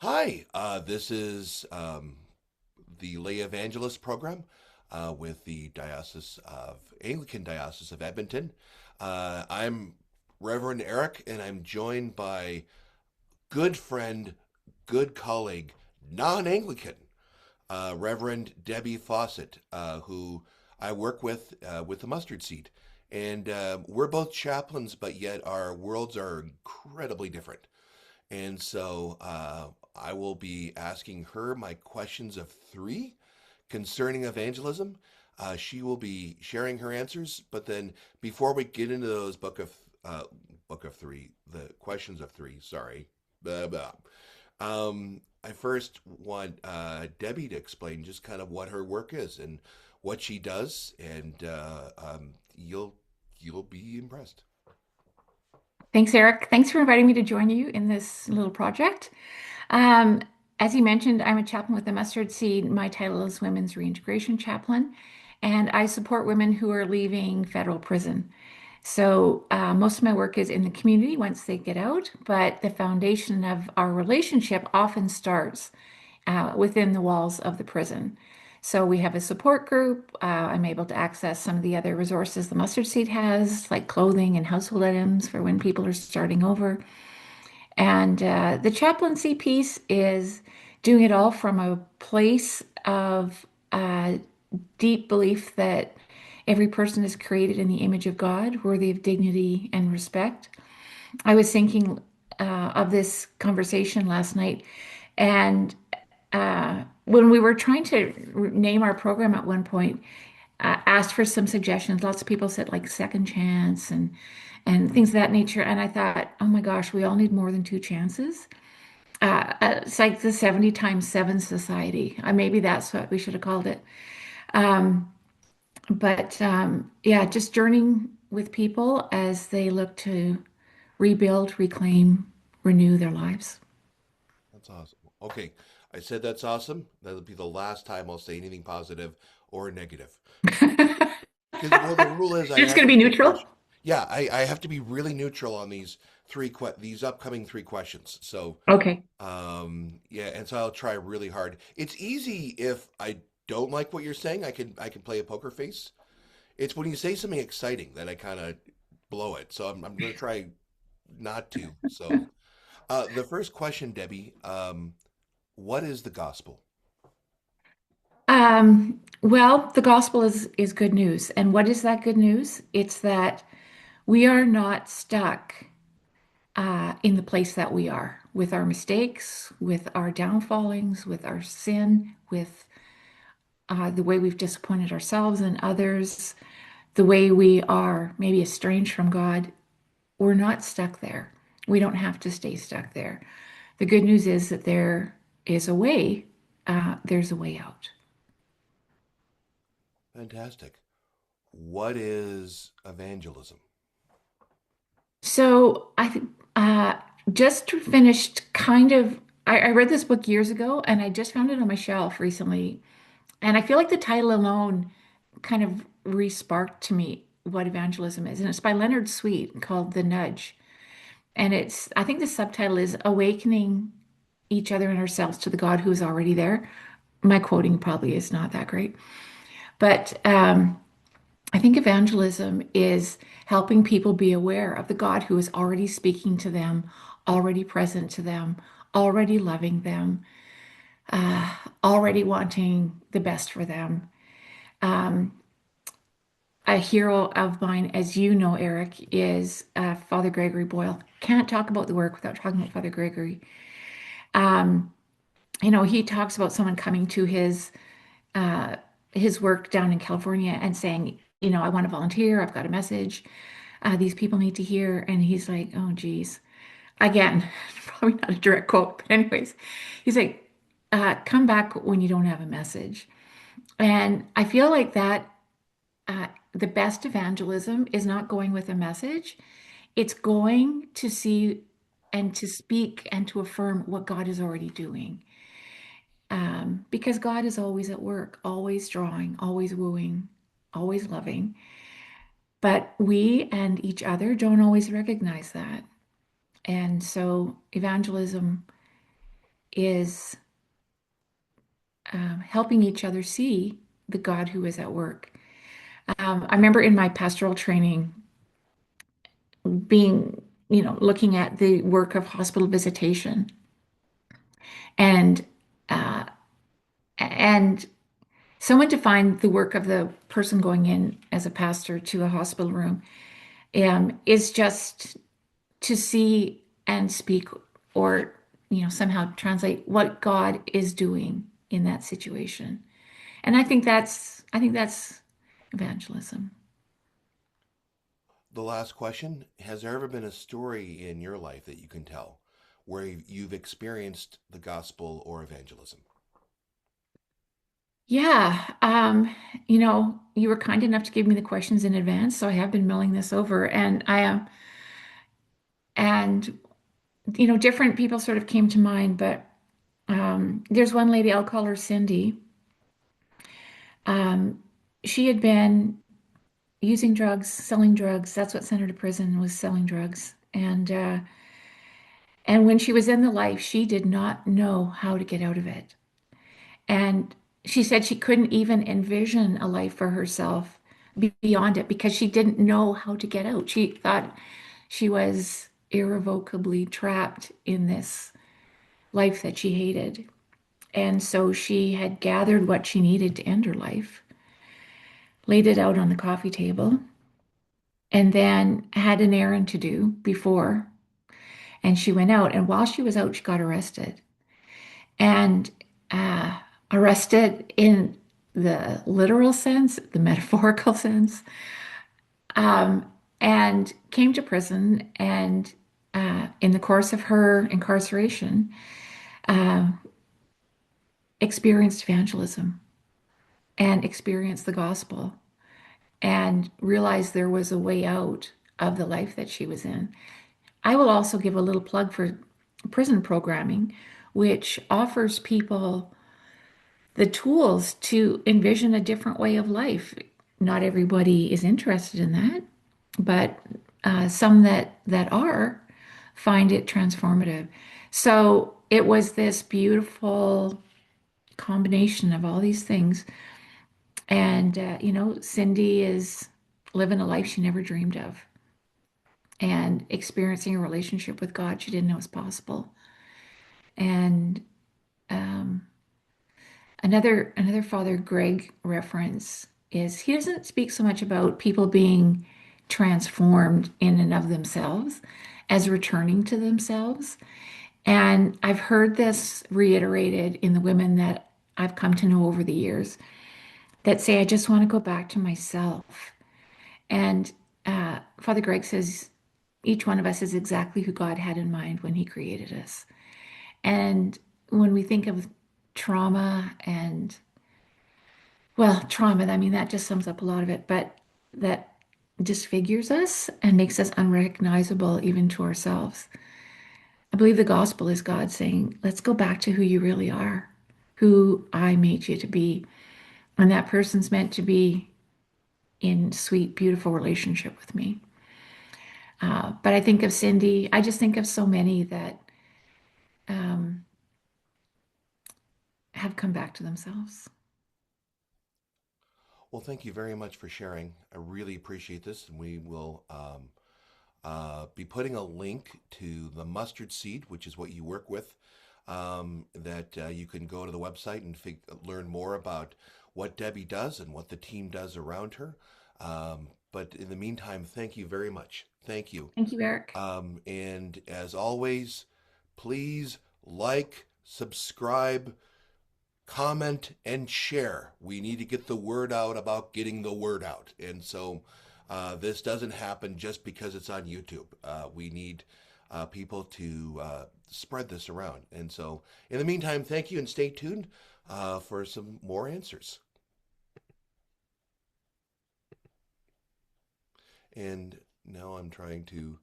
Hi, this is the Lay Evangelist program with the Anglican Diocese of Edmonton. I'm Reverend Eric, and I'm joined by good friend, good colleague, non-Anglican, Reverend Debbie Fawcett, who I work with the mustard seed. And we're both chaplains, but yet our worlds are incredibly different. And so I will be asking her my questions of three concerning evangelism. She will be sharing her answers, but then before we get into those book of three, the questions of three, sorry, blah, blah. I first want Debbie to explain just kind of what her work is and what she does, and you'll be impressed. Thanks, Eric. Thanks for inviting me to join you in this little project. Um, as you mentioned, I'm a chaplain with the Mustard Seed. My title is Women's Reintegration Chaplain, and I support women who are leaving federal prison. So most of my work is in the community once they get out, but the foundation of our relationship often starts within the walls of the prison. So we have a support group. I'm able to access some of the other resources the Mustard Seed has, like clothing and household items for when people are starting over. And the chaplaincy piece is doing it all from a place of deep belief that every person is created in the image of God, worthy of dignity and respect. I was thinking of this conversation last night, and when we were trying to name our program at one point, asked for some suggestions. Lots of people said like second chance and things of that nature. And I thought, oh my gosh, we all need more than two chances. It's like the 70 times 7 society. Maybe that's what we should have called it. Um, but yeah, just journeying with people as they look to rebuild, reclaim, renew their lives. That's awesome. Okay, I said that's awesome. That'll be the last time I'll say anything positive or negative. Because well, the rule is I You're just have going to to be be neutral? impartial. Yeah, I have to be really neutral on these upcoming three questions. So Okay. yeah, and so I'll try really hard. It's easy if I don't like what you're saying. I can play a poker face. It's when you say something exciting that I kind of blow it. So I'm going to try not to. So the first question, Debbie, what is the gospel? Well, the gospel is good news. And what is that good news? It's that we are not stuck in the place that we are with our mistakes, with our downfallings, with our sin, with the way we've disappointed ourselves and others, the way we are maybe estranged from God. We're not stuck there. We don't have to stay stuck there. The good news is that there is a way, there's a way out. Fantastic. What is evangelism? So uh, just finished kind of, I read this book years ago and I just found it on my shelf recently. And I feel like the title alone kind of re-sparked to me what evangelism is. And it's by Leonard Sweet called The Nudge. And I think the subtitle is Awakening Each Other and Ourselves to the God Who is Already There. My quoting probably is not that great. But I think evangelism is helping people be aware of the God who is already speaking to them, already present to them, already loving them, already wanting the best for them. Um, a hero of mine, as you know, Eric, is Father Gregory Boyle. Can't talk about the work without talking about Father Gregory. Um, he talks about someone coming to uh, his work down in California and saying, I want to volunteer. I've got a message. These people need to hear. And he's like, oh, geez. Again, probably not a direct quote, but anyways, he's like, come back when you don't have a message. And I feel like that the best evangelism is not going with a message, it's going to see and to speak and to affirm what God is already doing. Because God is always at work, always drawing, always wooing, always loving. But we and each other don't always recognize that. And so evangelism is helping each other see the God who is at work. I remember in my pastoral training being, looking at the work of hospital visitation and uh, and someone defined the work of the person going in as a pastor to a hospital room is just to see and speak or somehow translate what God is doing in that situation. And I think that's evangelism. The last question: has there ever been a story in your life that you can tell where you've experienced the gospel or evangelism? Yeah, you were kind enough to give me the questions in advance, so I have been mulling this over, and I am, and different people sort of came to mind, but there's one lady, I'll call her Cindy. Um, she had been using drugs, selling drugs. That's what sent her to prison, was selling drugs. And when she was in the life, she did not know how to get out of it. And she said she couldn't even envision a life for herself beyond it because she didn't know how to get out. She thought she was irrevocably trapped in this life that she hated. And so she had gathered what she needed to end her life, laid it out on the coffee table, and then had an errand to do before. And she went out. And while she was out, she got arrested. And arrested in the literal sense, the metaphorical sense, um, and came to prison. And in the course of her incarceration, uh, experienced evangelism and experienced the gospel and realized there was a way out of the life that she was in. I will also give a little plug for prison programming, which offers people the tools to envision a different way of life. Not everybody is interested in that, but some that are find it transformative. So it was this beautiful combination of all these things. And Cindy is living a life she never dreamed of and experiencing a relationship with God she didn't know was possible. And um, another Father Greg reference is he doesn't speak so much about people being transformed in and of themselves as returning to themselves. And I've heard this reiterated in the women that I've come to know over the years that say, I just want to go back to myself. And Father Greg says, each one of us is exactly who God had in mind when he created us. And when we think of trauma and well, trauma, I mean, that just sums up a lot of it, but that disfigures us and makes us unrecognizable even to ourselves. I believe the gospel is God saying, let's go back to who you really are, who I made you to be. And that person's meant to be in sweet, beautiful relationship with me. But I think of Cindy, I just think of so many that um, have come back to themselves. Well, thank you very much for sharing. I really appreciate this, and we will be putting a link to the mustard seed, which is what you work with, that you can go to the website and learn more about what Debbie does and what the team does around her. But in the meantime, thank you very much. Thank you. Thank you, Eric. And as always, please like, subscribe, comment, and share. We need to get the word out about getting the word out. And so this doesn't happen just because it's on YouTube. We need people to spread this around. And so, in the meantime, thank you and stay tuned for some more answers. And now I'm trying to